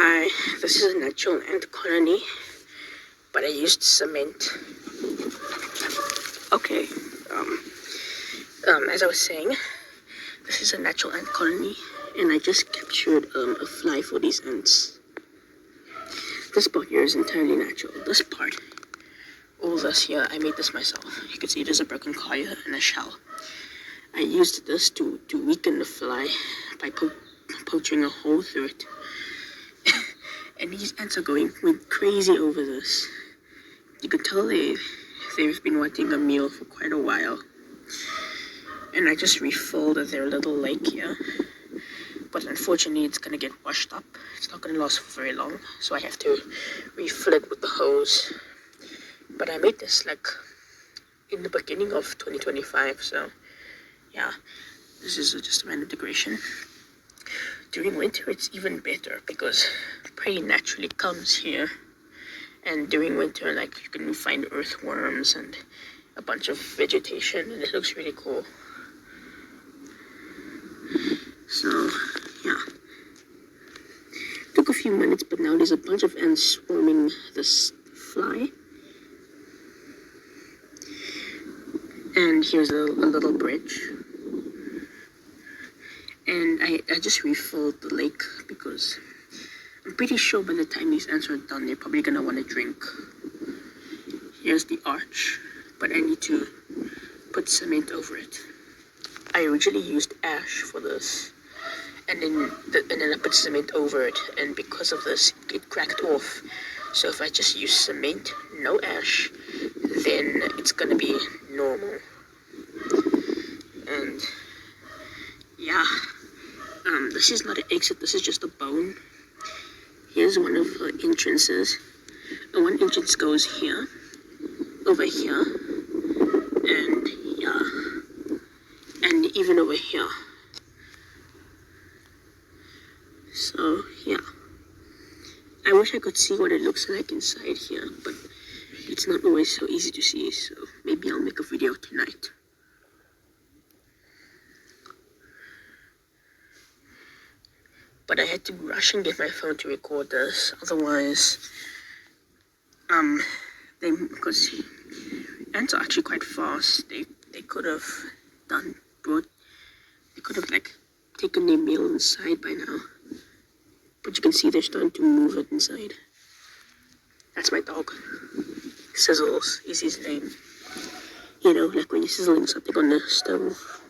Hi, this is a natural ant colony, but I used cement. Okay, as I was saying, this is a natural ant colony, and I just captured a fly for these ants. This part here is entirely natural. This part, all this here, I made this myself. You can see there's a broken coil and a shell. I used this to weaken the fly by poaching a hole through it. And these ants are going crazy over this. You could tell they've been wanting a meal for quite a while. And I just refilled their little lake here. But unfortunately, it's going to get washed up. It's not going to last for very long. So I have to refill it with the hose. But I made this like in the beginning of 2025. So yeah, this is just a random decoration. During winter, it's even better because prey naturally comes here. And during winter, like, you can find earthworms and a bunch of vegetation, and it looks really cool. So, yeah. Took a few minutes, but now there's a bunch of ants swarming this fly. And here's a little bridge. And I just refilled the lake because I'm pretty sure by the time these ants are done, they're probably going to want to drink. Here's the arch, but I need to put cement over it. I originally used ash for this, and then I put cement over it, and because of this, it cracked off. So if I just use cement, no ash, then it's going to be normal. And yeah, this is not an exit, this is just a bone. Here's one of the entrances. One entrance goes here, over here, and yeah, and even over here. So yeah, I wish I could see what it looks like inside here, but it's not always so easy to see, so maybe I'll make a video tonight. But I had to rush and get my phone to record this, otherwise, because ants are actually quite fast. They could have like taken their meal inside by now. But you can see they're starting to move it inside. That's my dog. Sizzles is his name. You know, like when you're sizzling something on the stove.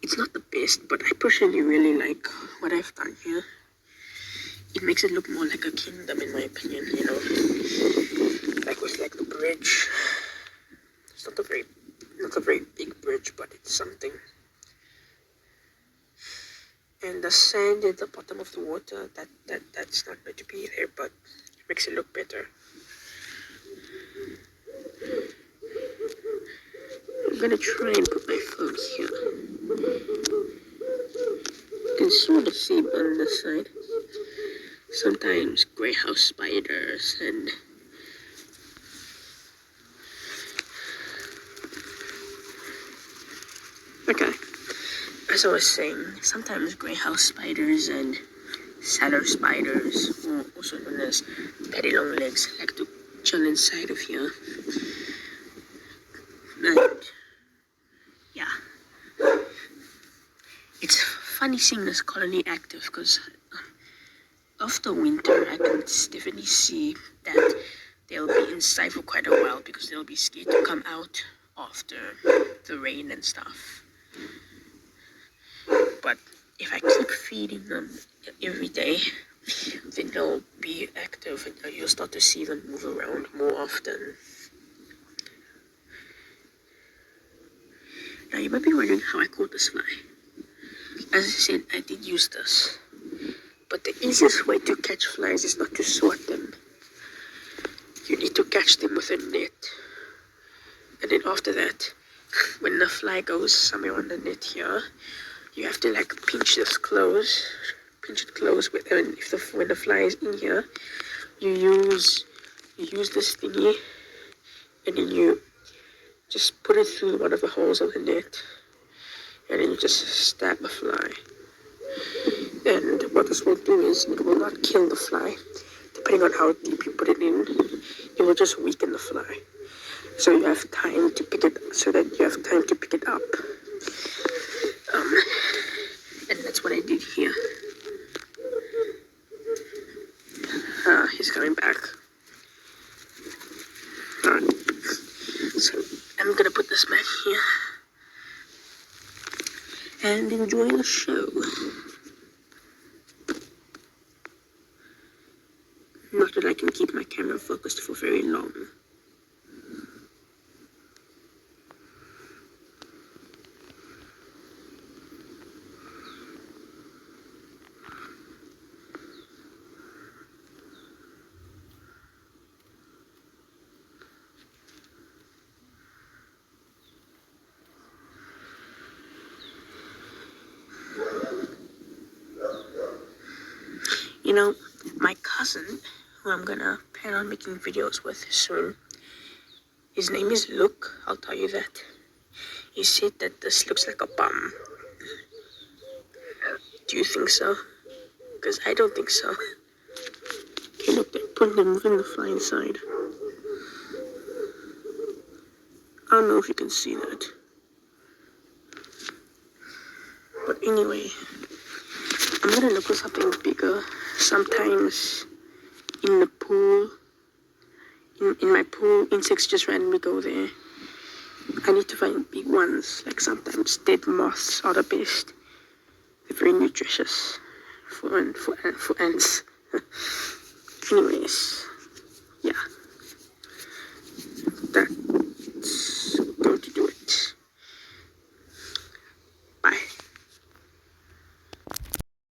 It's not the best, but I personally really like what I've done here. It makes it look more like a kingdom, in my opinion, you know. Like with like the bridge. It's not a very big bridge, but it's something. And the sand at the bottom of the water, that's not going to be there, but it makes it look better. I'm gonna try and put my phone here. You can sort of see on this side. Sometimes grey house spiders and okay. As I was saying, sometimes grey house spiders and saddle spiders, or also known as petty long legs, like to chill inside of here. And yeah, it's funny seeing this colony active because after winter, I can definitely see that they'll be inside for quite a while because they'll be scared to come out after the rain and stuff. But if I keep feeding them every day, then they'll be active and you'll start to see them move around more often. Now you might be wondering how I caught this fly. As I said, I did use this. But the easiest way to catch flies is not to swat them. You need to catch them with a net. And then after that, when the fly goes somewhere on the net here, you have to like pinch it close with, and when the fly is in here, you use this thingy, and then you just put it through one of the holes of the net. and then you just stab a fly. And what this will do is it will not kill the fly. Depending on how deep you put it in, it will just weaken the fly. So you have time to pick it. So that you have time to pick it up. And that's what I did here. He's coming back. Alright. So I'm gonna put this back here and enjoy the show. Not that I can keep my camera focused for very long. You know, my cousin, who I'm gonna plan on making videos with soon, his name is Luke, I'll tell you that. He said that this looks like a bomb. Do you think so? Because I don't think so. Okay, look, they're moving the fly inside. I don't know if you can see that. But anyway, I'm gonna look for something bigger. Sometimes in the pool, in my pool, insects just randomly go there. I need to find big ones. Like sometimes dead moths are the best. They're very nutritious for ants. Anyways, yeah.